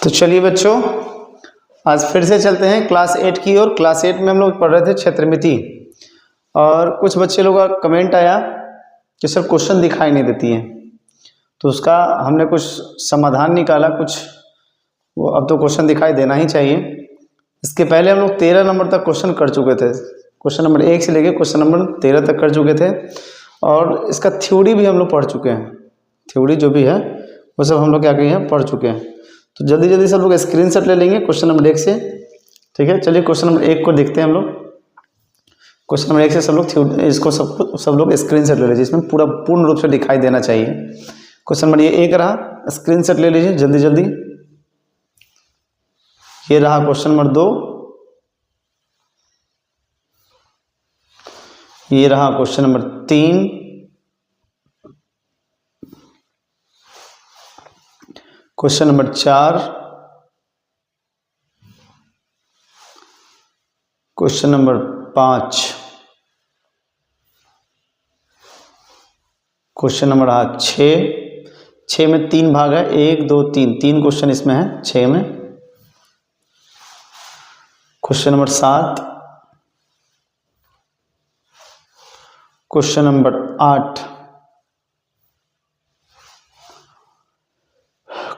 तो चलिए बच्चों, आज फिर से चलते हैं क्लास 8 की ओर। क्लास 8 में हम लोग पढ़ रहे थे क्षेत्रमिति, और कुछ बच्चे लोग का कमेंट आया कि सर क्वेश्चन दिखाई नहीं देती है, तो उसका हमने कुछ समाधान निकाला। कुछ वो अब तो क्वेश्चन दिखाई देना ही चाहिए। इसके पहले हम लोग 13 नंबर तक क्वेश्चन कर चुके थे। क्वेश्चन नंबर 1 से लेके क्वेश्चन नंबर 13 तक कर चुके थे, और इसका थ्योरी भी हम लोग पढ़ चुके हैं। थ्योरी जो भी है वो सब हम लोग क्या किए हैं, पढ़ चुके हैं। तो जल्दी जल्दी सब लोग स्क्रीनशॉट ले लेंगे क्वेश्चन नंबर 1 से। ठीक है, चलिए क्वेश्चन नंबर 1 को देखते हैं हम लोग। क्वेश्चन नंबर 1 से सब लोग इसको सब लोग स्क्रीनशॉट ले लीजिए, इसमें पूरा पूर्ण रूप से दिखाई देना चाहिए। क्वेश्चन नंबर ये 1 रहा, स्क्रीनशॉट ले लीजिए जल्दी जल्दी। ये रहा क्वेश्चन नंबर 2, ये रहा question number 3, question number 4, question number 5, question number 6 में 3 भाग है, 1 2 3 क्वेश्चन इसमें है 6 में। Question number 7, question number 8,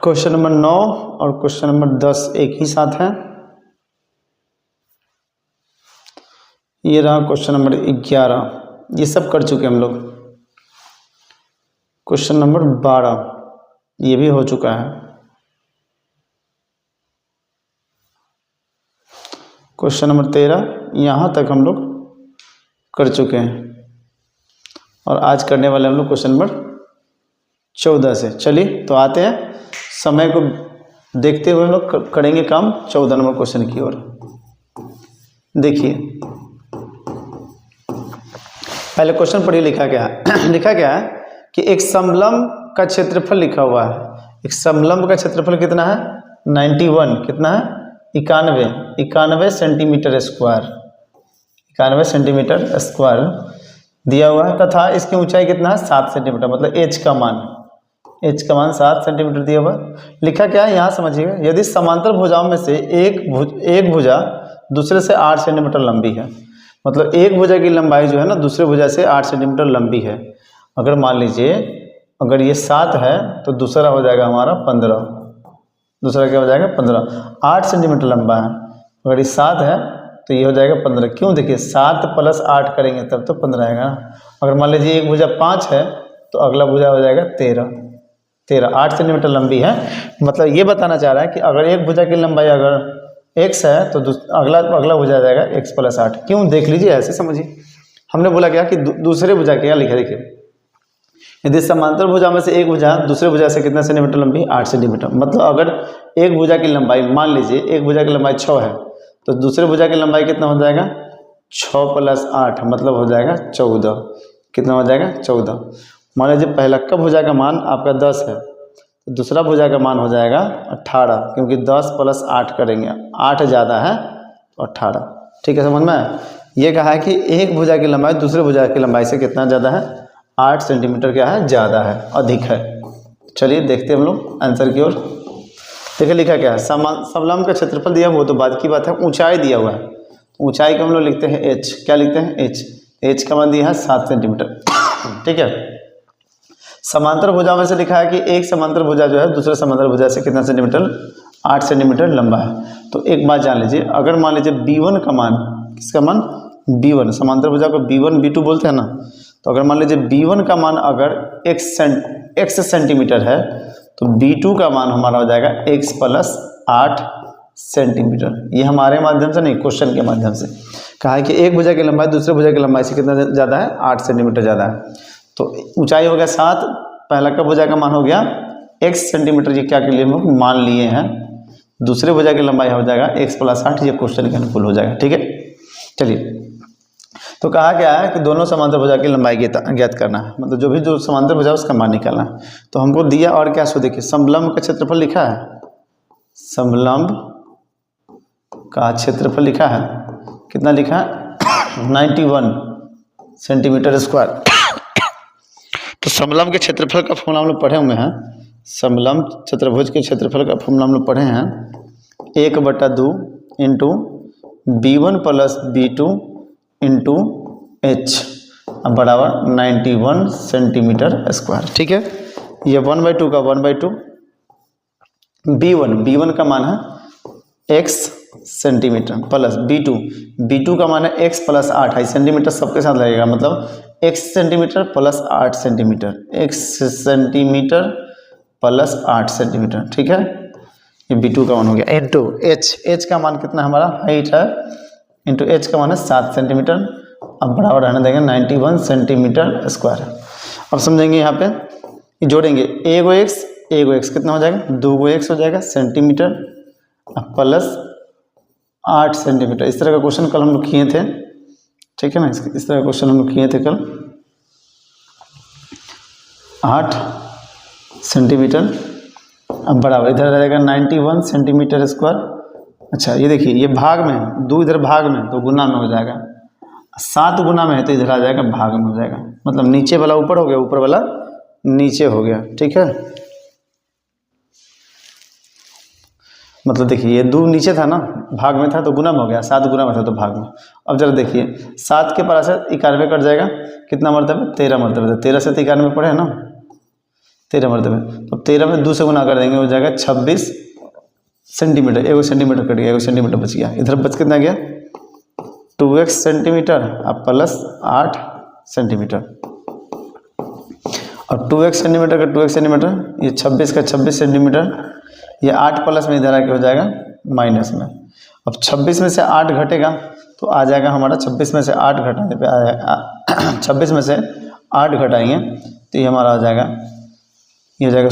question number 9 और क्वेश्चन नंबर 10 एक ही साथ है। ये रहा क्वेश्चन नंबर 11, ये सब कर चुके हम लोग। क्वेश्चन नंबर 12 ये भी हो चुका है। क्वेश्चन नंबर 13 यहाँ तक हम लोग कर चुके हैं, और आज करने वाले हम लोग क्वेश्चन नंबर 14 से। चलिए तो आते हैं, समय को देखते हुए हम लोग करेंगे काम 14 नंबर क्वेश्चन की ओर। देखिए पहले क्वेश्चन पढ़िए, लिखा क्या है। लिखा क्या है कि एक समलंब का क्षेत्रफल लिखा हुआ है। एक समलंब का क्षेत्रफल कितना है, 91, कितना है, 91 सेंटीमीटर स्क्वायर, 91 सेंटीमीटर स्क्वायर दिया हुआ है, तथा इसकी ऊंचाई कितना है, 7 सेंटीमीटर, मतलब एच का मान 7 सेंटीमीटर दिया हुआ है। लिखा क्या है यहाँ समझिएगा, यदि समांतर भुजाओं में से एक भुजा दूसरे से 8 सेंटीमीटर लंबी है, मतलब एक भुजा की लंबाई जो है ना दूसरे भुजा से 8 सेंटीमीटर लंबी है। अगर मान लीजिए अगर ये 7 है तो दूसरा हो जाएगा हमारा 15, दूसरा क्या हो जाएगा 15, 8 सेंटीमीटर लंबा है। अगर ये 7 है तो ये हो जाएगा 15। क्यों, देखिए 7 + 8 करेंगे तब तो 15 आएगा ना। अगर मान लीजिए एक भुजा 5 है तो अगला भुजा हो जाएगा 13, 8 सेंटीमीटर लंबी है। मतलब ये बताना चाह रहा है कि अगर एक भुजा की लंबाई अगर x है तो अगला भुजा जाएगा x + 8। क्यों, देख लीजिए ऐसे समझिए। हमने बोला क्या कि दूसरे भुजा क्या लिखा, देखिए यदि समांतर भुजा में से एक भुजा दूसरे भुजा से कितना सेंटीमीटर लंबी, 8 सेंटीमीटर। मतलब अगर एक भुजा की लंबाई, मान लीजिए एक भुजा की लंबाई 6 है तो दूसरे भुजा की लंबाई कितना हो जाएगा, 6 + 8 मतलब हो जाएगा 14। कितना हो जाएगा, 14। मान लीजिए पहला का भुजा का मान आपका 10 है तो दूसरा भुजा का मान हो जाएगा 18, क्योंकि 10 + 8 करेंगे, 8 ज़्यादा है तो 18। ठीक है, समझ में आया। ये कहा है कि एक भुजा की लंबाई दूसरे भुजा की लंबाई से कितना ज़्यादा है, 8 सेंटीमीटर क्या है, ज़्यादा है, अधिक है। चलिए देखते हैं हम लोग आंसर की ओर। देखिए लिखा क्या है, समलंब का क्षेत्रफल दिया, वो तो बाद की बात है। ऊंचाई दिया हुआ है, ऊंचाई को हम लोग लिखते हैं h। क्या लिखते हैं, h का मान दिया है 7 सेंटीमीटर। ठीक है, समांतर भुजा में से लिखा है कि एक समांतर भुजा जो है दूसरे समांतर भुजा से कितना सेंटीमीटर, 8 सेंटीमीटर लंबा है। तो एक बात जान लीजिए, अगर मान लीजिए B1 का मान, किसका मान, B1, समांतर भुजा को B1 B2 बोलते हैं ना, तो अगर मान लीजिए B1 का मान अगर x सेंटीमीटर है तो B2 का मान हमारा हो जाएगा x + 8 सेंटीमीटर। ये हमारे माध्यम से नहीं, क्वेश्चन के माध्यम से कहा है कि एक भुजा की लंबाई दूसरे भुजा की लंबाई से कितना ज़्यादा है, 8 सेंटीमीटर ज़्यादा है। तो ऊंचाई हो गया 7, पहला का भुजा का मान हो गया x सेंटीमीटर, ये क्या के लिए हम लोग मान लिए हैं। दूसरे भुजा की लंबाई हो जाएगा x + 8, ये क्वेश्चन के अनुकूल हो जाएगा। ठीक है, चलिए तो कहा गया है कि दोनों समांतर भुजा की लंबाई ज्ञात करना है, मतलब जो समांतर भुजा उसका मान निकालना है। तो हमको दिया और क्या, सो देखिए समलंब का क्षेत्रफल लिखा है, समलंब का क्षेत्रफल लिखा है, कितना लिखा है, 91 सेंटीमीटर स्क्वायर। तो समलंब के क्षेत्रफल का फॉर्मूला हम लोग पढ़े हुए हैं, समलंब चतुर्भुज के क्षेत्रफल का फॉर्मूला हम लोग पढ़े हैं 1/2 into B1 plus B2 into H बराबर 91 सेंटीमीटर स्क्वायर। ठीक है, ये 1/2 का 1/2 B1 का मान है x सेंटीमीटर प्लस B2 का मान है x प्लस 8 है, सेंटीमीटर सबके साथ लगेगा, मतलब x centimetre plus 8 centimetre, x centimetre plus 8 centimetre. ठीक है, ये B2 का मान हो गया इंटू h का मान कितना हमारा हाइट है इंटू h का मान है 7 सेंटीमीटर, अब बराबर रहने देंगे 91 सेंटीमीटर स्क्वायर। अब समझेंगे यहाँ पे जोड़ेंगे एगो x कितना हो जाएगा 2 x हो जाएगा सेंटीमीटर प्लस 8 सेंटीमीटर। इस तरह का क्वेश्चन कल हम लोग किए थे। ठीक है ना, इस तरह का क्वेश्चन हम लोग किए थे कल। 8 सेंटीमीटर अब बराबर इधर रहेगा 91 सेंटीमीटर स्क्वायर। अच्छा ये देखिए, ये भाग में है, 2 इधर भाग में तो गुना में हो जाएगा, 7 गुना में है तो इधर आ जाएगा भाग में हो जाएगा, मतलब नीचे वाला ऊपर हो गया, ऊपर वाला नीचे हो गया। ठीक है, मतलब देखिए ये 2 नीचे था ना, भाग में था तो गुना में हो गया, 7 गुना में था तो भाग में। अब जरा देखिए 7 के पास से 91 कट जाएगा, कितना मरतबे 13 मरतबे, 13 से 91 पड़े है ना 13 मरतबे, तो 13 में 2 से गुना कर देंगे हो जाएगा 26 सेंटीमीटर। 1 सेंटीमीटर कट गया, 1 सेंटीमीटर बच गया, इधर बच कितना गया 2x सेंटीमीटर अब प्लस 8 सेंटीमीटर, और 2x सेंटीमीटर का 2x सेंटीमीटर, ये 26 का 26 सेंटीमीटर, ये 8 प्लस में इधर आके हो जाएगा माइनस में। अब 26 में से 8 घटेगा तो आ जाएगा हमारा 26 में से 8 घटाने पे आ जाएगा 26 में से 8 घटाएंगे तो ये हमारा आ जाएगा, ये हो जाएगा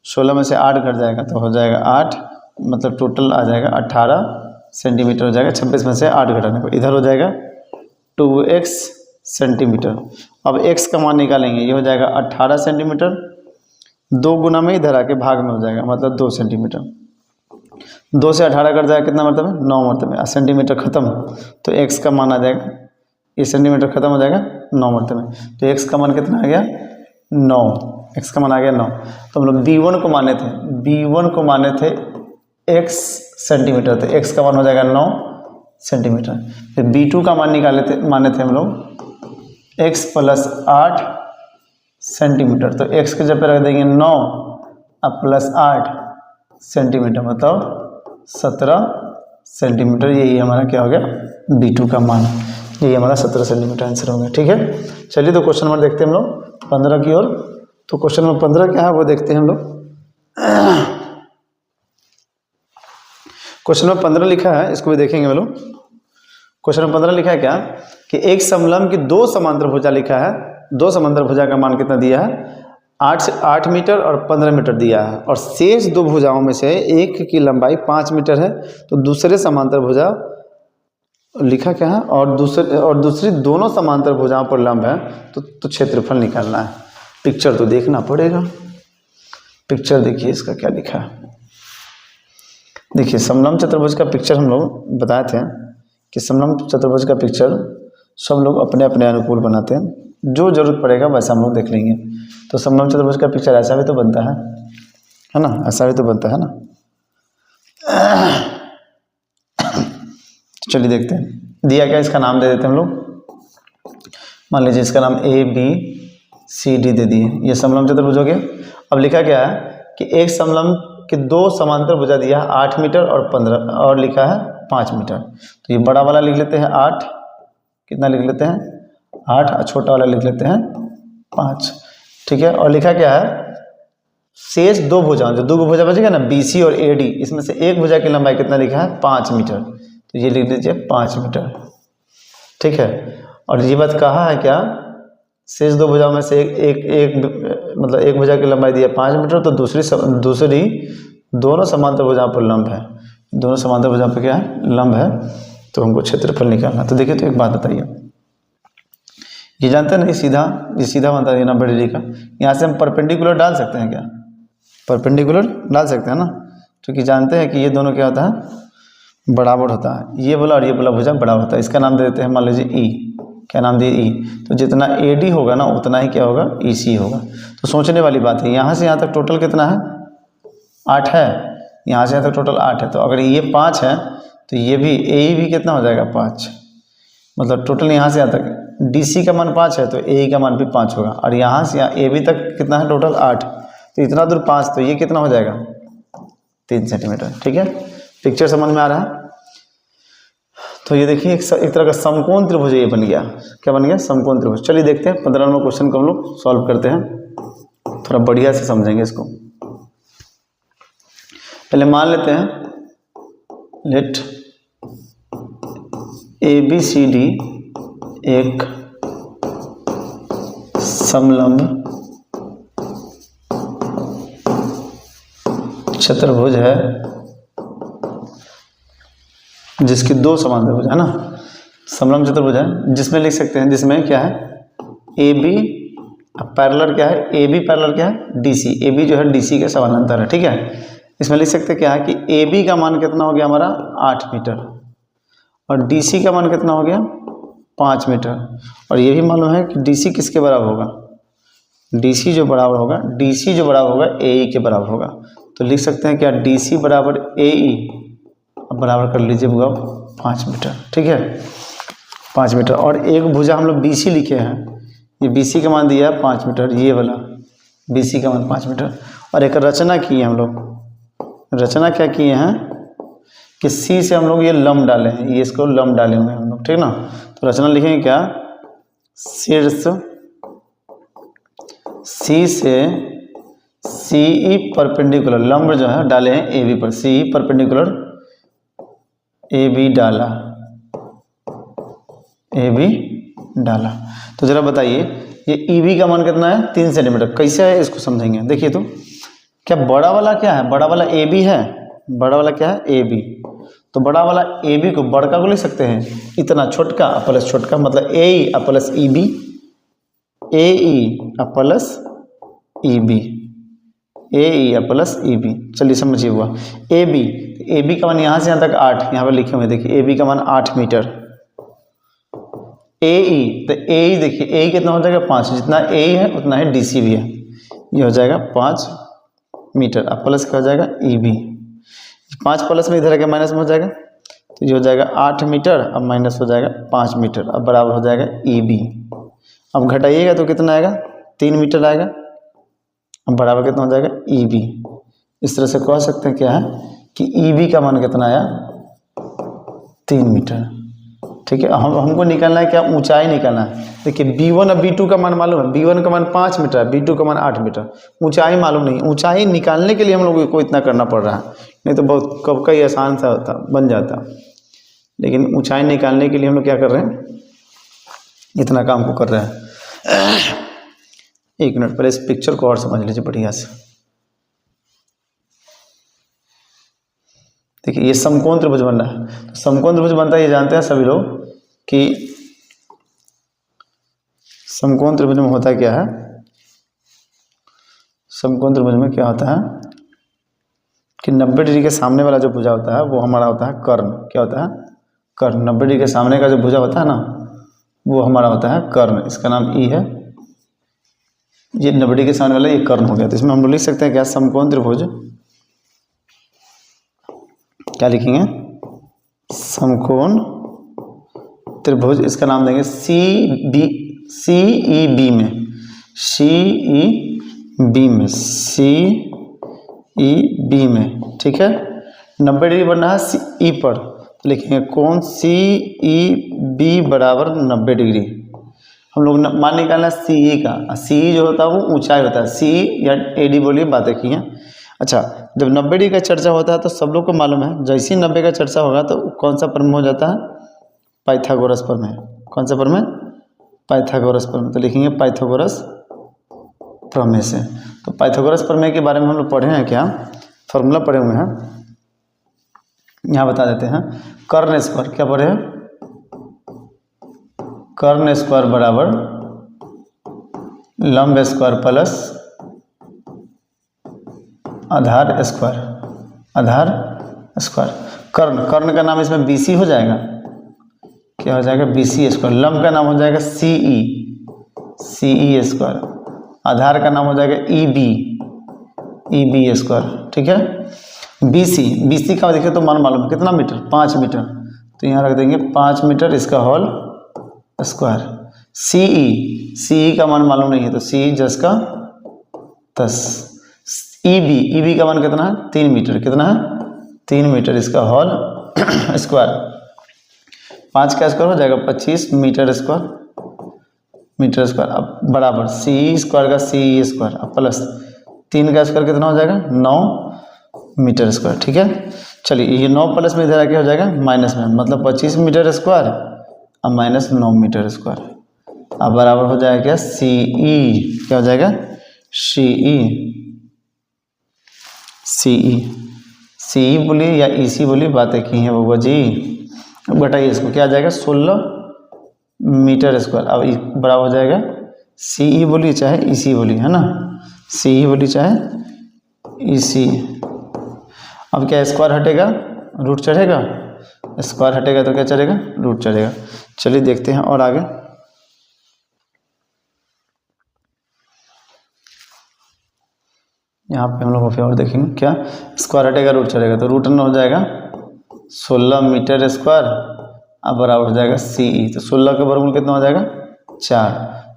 16 में से 8 घट जाएगा तो हो जाएगा 8, मतलब टोटल आ जाएगा 18 सेंटीमीटर हो जाएगा। 26 में से 8 घटाने पर इधर हो जाएगा 2x सेंटीमीटर। अब x का मान निकालेंगे, ये हो जाएगा 18 सेंटीमीटर, 2 गुना में इधर आके भाग में हो जाएगा, मतलब 2 सेंटीमीटर। 2 से 18 कट जाएगा कितना मरतबे 9 मरतबे, सेंटीमीटर खत्म तो x का मान आ जाएगा, ये सेंटीमीटर खत्म हो जाएगा 9 मरतबे, तो x का मान कितना आ गया 9, x का मान आ गया 9। तो हम लोग B1 को माने थे x सेंटीमीटर, तो x का मान हो जाएगा 9 सेंटीमीटर। फिर B2 का मान माने थे हम लोग x प्लस 8 सेंटीमीटर, तो x के जगह पे रख देंगे 9 अब प्लस 8 सेंटीमीटर, मतलब 17 सेंटीमीटर। यही हमारा क्या हो गया B2 का मान, यही हमारा 17 सेंटीमीटर आंसर हो गया। ठीक है, चलिए तो क्वेश्चन नंबर देखते हैं हम लोग 15 की ओर। तो क्वेश्चन नंबर 15 क्या है वो देखते हैं हम लोग। क्वेश्चन नंबर 15 लिखा है, इसको भी देखेंगे हम लोग। क्वेश्चन नंबर 15 लिखा है क्या कि एक समलंब की 2 समांतर भुजा लिखा है, 2 समांतर भुजा का मान कितना दिया है 8 मीटर और 15 मीटर दिया है, और शेष 2 भुजाओं में से एक की लंबाई 5 मीटर है, तो दूसरे समांतर भुजा लिखा क्या है और दूसरी दोनों समांतर भुजाओं पर लंब है, तो क्षेत्रफल निकालना है। पिक्चर तो देखना पड़ेगा, पिक्चर देखिए इसका क्या लिखा है। देखिए समलंब चतुर्भुज का पिक्चर हम लोग बताए थे कि समलंब चतुर्भुज का पिक्चर सब लोग अपने अपने अनुकूल बनाते हैं, जो जरूरत पड़ेगा वैसा हम लोग देख लेंगे। तो समलंब चतुर्भुज का पिक्चर ऐसा भी तो बनता है ना, ऐसा भी तो बनता है ना। चलिए देखते हैं, दिया क्या इसका नाम दे देते हैं हम लोग। मान लीजिए इसका नाम ABCD दे दिए, ये समलंब चतुर्भुज हो गया। अब लिखा क्या है कि एक समलंब के 2 समांतर भुजा दिया है 8 मीटर और 15 और लिखा है 5 मीटर, तो ये बड़ा वाला लिख लेते हैं 8, कितना लिख लेते हैं 8, और छोटा वाला लिख लेते हैं 5। ठीक है, और लिखा क्या है शेष 2 भुजाओं, जो 2 भुजा बचेगा ना BC और AD, इसमें से एक भुजा की लंबाई कितना लिखा है 5 मीटर, तो ये लिख लीजिए 5 मीटर। ठीक है, और ये बात कहा है क्या शेष 2 भुजाओं में से एक मतलब एक भुजा की लंबाई दी है 5 मीटर, तो दूसरी दोनों समांतर भुजाओं पर लंब है, दोनों समांतर भुजाओं पर क्या है लंब है, तो हमको क्षेत्रफल निकालना। तो देखिए, तो एक बात बताइए, ये जानते हैं ना ये सीधा बनता है 90 डिग्री का, यहाँ से हम परपेंडिकुलर डाल सकते हैं क्या, परपेंडिकुलर डाल सकते हैं ना, क्योंकि जानते हैं कि ये दोनों क्या होता है बराबर होता है, ये बोला और ये बोला भुजा बराबर होता है। इसका नाम दे देते हैं मान लीजिए E, क्या नाम दिए ई, तो जितना AD होगा ना उतना ही क्या होगा EC होगा। तो सोचने वाली बात है, यहाँ से यहाँ तक टोटल कितना है 8 है, यहाँ से यहाँ तक टोटल 8 है। तो अगर ये 5 है तो ये भी AE भी कितना हो जाएगा 5, मतलब टोटल यहाँ से यहाँ तक DC का मान 5 है तो AE का मान भी 5 होगा। और यहाँ से यहाँ AB तक कितना है टोटल 8, तो इतना दूर 5, तो ये कितना हो जाएगा 3 सेंटीमीटर। ठीक है, पिक्चर समझ में आ रहा है। तो ये देखिए एक तरह का समकोण त्रिभुज ये बन गया। क्या बन गया? समकोण त्रिभुज। चलिए देखते हैं 15 नंबर क्वेश्चन को हम लोग सॉल्व करते हैं, थोड़ा बढ़िया से समझेंगे इसको। पहले मान लेते हैं लेट ABCD एक समलंब चतुर्भुज है जिसकी दो समांतर भुज है ना, समलंब चतुर्भुज है, जिसमें लिख सकते हैं, जिसमें क्या है AB पैरेलल क्या है, AB पैरेलल क्या है DC, AB जो है DC के समानांतर है। ठीक है, इसमें लिख सकते हैं क्या है कि AB का मान कितना हो गया हमारा 8 मीटर और DC का मान कितना हो गया 5 मीटर। और ये भी मालूम है कि DC किसके बराबर होगा, DC जो बराबर होगा, DC जो बराबर होगा AE के बराबर होगा। तो लिख सकते हैं क्या DC बराबर AE, अब बराबर कर लीजिए 5 मीटर। ठीक है, 5 मीटर। और एक भुजा हम लोग BC लिखे हैं, ये BC का मान दिया है 5 मीटर, ये वाला BC का मान 5 मीटर। और एक रचना की है हम लोग, रचना क्या किए हैं कि C से हम लोग ये लंब डाले हैं, ये इसको लंब डाले हुए हैं हम लोग। ठीक ना, तो रचना लिखेंगे क्या, शीर्ष C से CE परपेंडिकुलर, लंब जो है डाले हैं AB पर, CE परपेंडिकुलर AB डाला, AB डाला। तो जरा बताइए ये EB का मान कितना है 3 सेंटीमीटर, कैसे है इसको समझेंगे। देखिए तो क्या बड़ा वाला क्या है, बड़ा वाला AB है, बड़ा वाला क्या है AB, तो बड़ा वाला AB को बड़का को लिख सकते हैं इतना, छोटका प्लस छोटका, मतलब AE plus EB, AE plus EB, AE plus EB। चलिए समझिए हुआ AB का मान यहाँ से यहाँ तक 8, यहाँ पर लिखे हुए देखिए AB का मान 8 मीटर। AE तो AE देखिए AE कितना हो जाएगा 5, जितना AE है उतना ही DC भी है, ये हो जाएगा 5 मीटर। अब प्लस क्या हो जाएगा EB, 5 प्लस में इधर आके माइनस में हो जाएगा, तो ये हो जाएगा 8 मीटर, अब माइनस हो जाएगा 5 मीटर, अब बराबर हो जाएगा EB। अब घटाइएगा तो कितना आएगा 3 मीटर आएगा, अब बराबर कितना हो जाएगा EB। इस तरह से कह सकते हैं क्या है कि EB का मान कितना आया 3 मीटर। ठीक है, हमको निकालना है क्या, ऊंचाई निकालना है। देखिए B1 और B2 का मान मालूम है, B1 का मान 5 मीटर, B2 का मान 8 मीटर, ऊंचाई मालूम नहीं। ऊंचाई निकालने के लिए हम लोगों को इतना करना पड़ रहा है, नहीं तो बहुत कब का ही आसान सा होता बन जाता, लेकिन ऊंचाई निकालने के लिए हम लोग क्या कर रहे हैं, इतना काम को कर रहे हैं। एक मिनट पहले इस पिक्चर को और समझ लीजिए बढ़िया से। देखिए ये समकोण त्रिभुज बन रहा है, तो समकोण त्रिभुज बनता है ये जानते हैं सभी लोग कि समकोण त्रिभुज में होता क्या है, समकोण त्रिभुज में क्या होता है कि 90 डिग्री के सामने वाला जो भुजा होता है वो हमारा होता है कर्ण। क्या होता है, कर्ण। 90 डिग्री के सामने का जो भुजा होता है ना वो हमारा होता है कर्ण, इसका नाम E है। ये 90 डिग्री के सामने वाला ये कर्ण हो गया। तो इसमें हम लोग लिख सकते हैं क्या, समकोण त्रिभुज, क्या लिखेंगे, समकोण त्रिभुज, इसका नाम देंगे CEB में, CEB में, CEB में। ठीक है, 90 डिग्री बनना है E पर, तो लिखेंगे कोण CEB बराबर 90 डिग्री। हम लोग मान निकालना है CE का, CE जो होता है वो ऊंचाई होता है, CE या AD बोलिए बातें की हैं। अच्छा, जब 90 डिग्री का चर्चा होता है तो सब लोग को मालूम है, जैसे ही 90 का चर्चा होगा तो कौन सा प्रमेय हो जाता है, पाइथागोरस प्रमेय। कौन सा प्रमेय, पाइथागोरस प्रमेय। तो लिखेंगे पाइथागोरस प्रमेय से। तो पाइथागोरस प्रमेय के बारे में हम लोग पढ़े हैं क्या, फॉर्मूला पढ़े हुए हैं, यहाँ बता देते हैं। कर्ण स्क्वायर, क्या पढ़े हैं, कर्ण स्क्वायर बराबर लंब स्क्वायर प्लस आधार स्क्वायर, आधार स्क्वायर। कर्ण, कर्ण का नाम इसमें BC हो जाएगा, क्या हो जाएगा BC स्क्वायर, लंब का नाम हो जाएगा CE स्क्वायर, आधार का नाम हो जाएगा EB स्क्वायर, ठीक है। BC का देखिए तो मान मालूम कितना मीटर, 5 मीटर, तो यहाँ रख देंगे 5 मीटर इसका होल स्क्वायर। CE का मान मालूम नहीं है तो CE 10 का 10। EB का मान कितना है, 3 मीटर, कितना है 3 मीटर इसका होल स्क्वायर। 5 का स्क्वायर हो जाएगा 25 मीटर स्क्वायर, अब बराबर CE स्क्वायर का CE स्क्वायर, अब प्लस 3 का स्क्वायर कितना हो जाएगा 9 मीटर स्क्वायर, ठीक है। चलिए ये 9 प्लस में इधर आके हो जाएगा माइनस में, मतलब 25 मीटर स्क्वायर अब माइनस 9 मीटर स्क्वायर, अब बराबर हो जाएगा क्या CE, क्या हो जाएगा CE बोली या EC बोली, बातें की हैं बबुआ जी। अब घटाइए इसको, क्या आ जाएगा 16 मीटर स्क्वायर, अब बराबर हो जाएगा CE बोली चाहे EC बोली, है ना, CE बोली चाहे EC। अब क्या स्क्वायर हटेगा रूट चढ़ेगा, स्क्वायर हटेगा तो क्या चढ़ेगा रूट चढ़ेगा। चलिए देखते हैं और आगे। यहाँ पे हम लोग फिर और देखेंगे, क्या स्क्वायर हटेगा रूट चढ़ेगा, तो रूट हो जाएगा 16 मीटर स्क्वायर, अब बराबर हो जाएगा CE, तो 16 का वर्गमूल कितना हो जाएगा 4,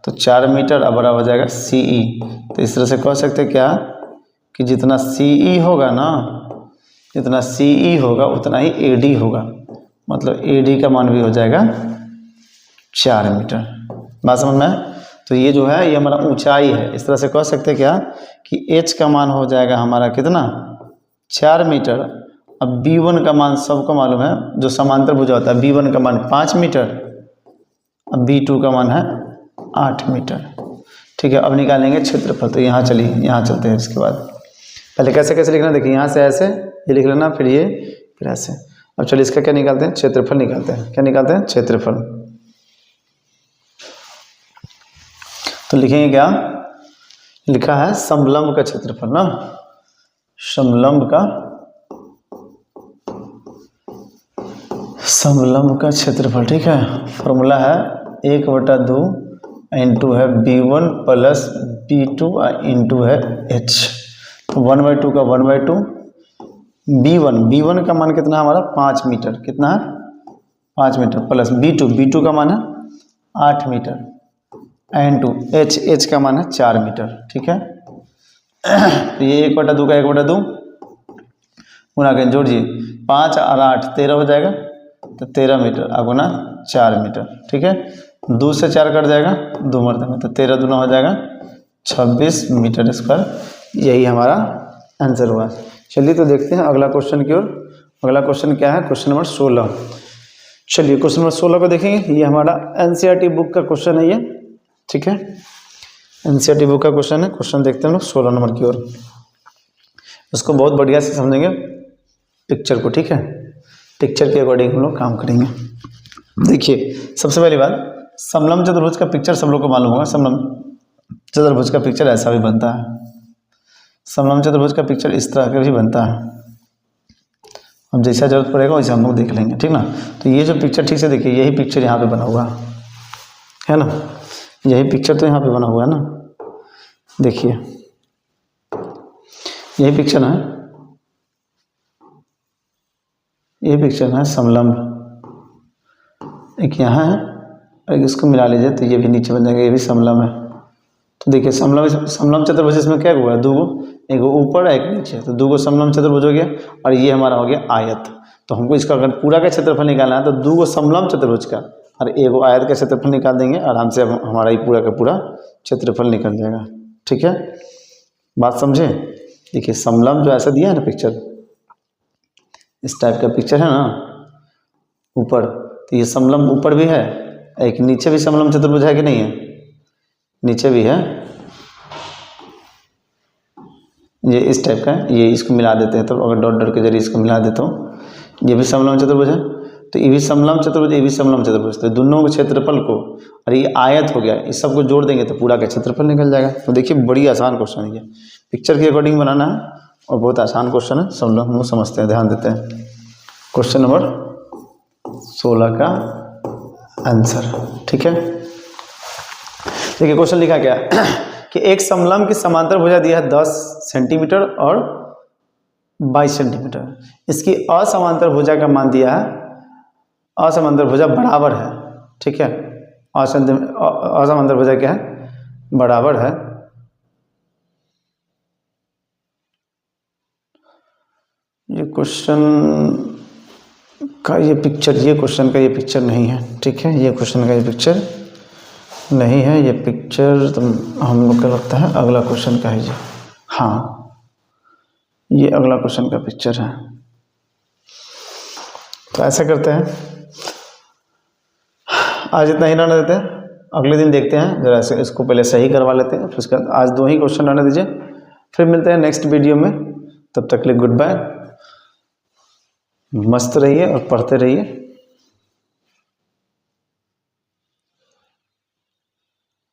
तो 4 मीटर, अब बराबर हो जाएगा CE। तो इस तरह से कह सकते हैं क्या कि जितना CE होगा ना, जितना CE होगा उतना ही AD होगा, मतलब AD का मान भी हो जाएगा 4 मीटर। बात समझ में? तो ये जो है ये हमारा ऊंचाई है। इस तरह से कह सकते हैं क्या कि H का मान हो जाएगा हमारा कितना 4 मीटर। अब B1 का मान सबको मालूम है, जो समांतर भुजा होता है, B1 का मान 5 मीटर, अब B2 का मान है 8 मीटर, ठीक है। अब निकालेंगे क्षेत्रफल, तो यहाँ चलिए यहाँ चलते हैं। इसके बाद पहले कैसे लिखना, देखिए यहाँ से ऐसे ये लिख लेना, फिर ये फिर ऐसे। अब चलिए इसका क्या निकालते हैं, क्षेत्रफल निकालते हैं। क्या निकालते हैं, क्षेत्रफल। तो लिखेंगे क्या, लिखा है समलंब का क्षेत्रफल ना, समलंब का क्षेत्रफल, ठीक है। फॉर्मूला है 1/2 इंटू है B1 प्लस B2 इंटू है H, तो 1/2 का 1/2, B1 का मान कितना है हमारा 5 मीटर, कितना है 5 मीटर, प्लस B2 का मान है 8 मीटर, इंटू H का मान है 4 मीटर, ठीक है। तो ये 1/2 का 1/2 गुना के जोड़िए, 5 और 8 13 हो जाएगा, तो 13 मीटर गुना 4 मीटर, ठीक है। 2 से 4 कट जाएगा 2 मरतबा, तो 13 दूना हो जाएगा 26 मीटर स्क्वायर। यही हमारा आंसर हुआ। चलिए तो देखते हैं अगला क्वेश्चन की ओर। अगला क्वेश्चन क्या है, क्वेश्चन नंबर 16। चलिए क्वेश्चन नंबर 16 को देखेंगे। ये हमारा NCERT बुक का क्वेश्चन है ये, ठीक है। NCERT बुक का क्वेश्चन है। क्वेश्चन देखते हैं हम लोग 16 नंबर की ओर। उसको बहुत बढ़िया से समझेंगे पिक्चर को, ठीक है। पिक्चर के अकॉर्डिंग हम लोग काम करेंगे। देखिए सबसे पहली बात, समलंब चतुर्भुज का पिक्चर सब लोग को मालूम होगा। समलंब चतुर्भुज का पिक्चर ऐसा भी बनता है, समलंब चतुर्भुज का पिक्चर इस तरह का भी बनता है। अब जैसा जरूरत पड़ेगा वैसे हम लोग देख लेंगे, ठीक ना। तो ये जो पिक्चर ठीक से देखिए, यही पिक्चर यहाँ पे बना हुआ है ना, यही पिक्चर तो यहाँ पे बना हुआ है ना, देखिए यही पिक्चर है, ये पिक्चर है समलंब। एक यहाँ है और इसको मिला लीजिए तो ये भी नीचे बन जाएगा, ये भी समलंब है। तो देखिए समलंब चतुर्भुज इसमें क्या हुआ है, 2 गो, एक ऊपर एक नीचे, तो 2 गो समलंब चतुर्भुज हो गया। और ये हमारा हो गया आयत। तो हमको इसका अगर पूरा का क्षेत्रफल निकालना है तो 2 गो समलंब चतुर्भुज का और 1 गो आयत का क्षेत्रफल निकाल देंगे, आराम से हमारा ये पूरा का पूरा क्षेत्रफल निकल जाएगा, ठीक है। बात समझे? देखिए समलंब जो ऐसा दिया है ना पिक्चर, इस टाइप का पिक्चर है ना ऊपर, तो ये समलंब ऊपर भी है, एक नीचे भी समलंब चतुर्भुज है कि नहीं है, नीचे भी है, ये इस टाइप का है। ये इसको मिला देते हैं, तो अगर डॉट के जरिए इसको मिला देता हूँ, ये भी समलंब चतुर्भुज है, तो ये भी समलंब चतुर्भुज, ये भी समलंब चतुर्भुज, तो दोनों के क्षेत्रफल को, और ये आयत हो गया, इस सबको जोड़ देंगे तो पूरा का क्षेत्रफल निकल जाएगा। तो देखिए बड़ी आसान क्वेश्चन है ये, पिक्चर के अकॉर्डिंग बनाना है और बहुत आसान क्वेश्चन है, सब लोग हम समझते हैं, ध्यान देते हैं। क्वेश्चन नंबर 16 का आंसर। ठीक है, देखिए क्वेश्चन लिखा क्या कि एक समलंब की समांतर भुजा दिया है 10 सेंटीमीटर और 22 सेंटीमीटर, इसकी असमांतर भुजा का मान दिया है, असमांतर भुजा बराबर है। ठीक है, असमांतर भुजा क्या है, बराबर है। ये क्वेश्चन का ये पिक्चर, ये क्वेश्चन का ये पिक्चर नहीं है। ठीक है, ये क्वेश्चन का ये पिक्चर नहीं है, ये पिक्चर तो हम लोग का लगता है अगला क्वेश्चन का है ये। हाँ, ये अगला क्वेश्चन का पिक्चर है। तो ऐसा करते हैं, आज इतना ही रहने देते हैं, अगले दिन देखते हैं जरा से, इसको पहले सही करवा लेते हैं, फिर उसके बाद आज 2 ही क्वेश्चन रहने दीजिए, फिर मिलते हैं नेक्स्ट वीडियो में। तब तक के लिए गुड बाय, मस्त रहिए और पढ़ते रहिए।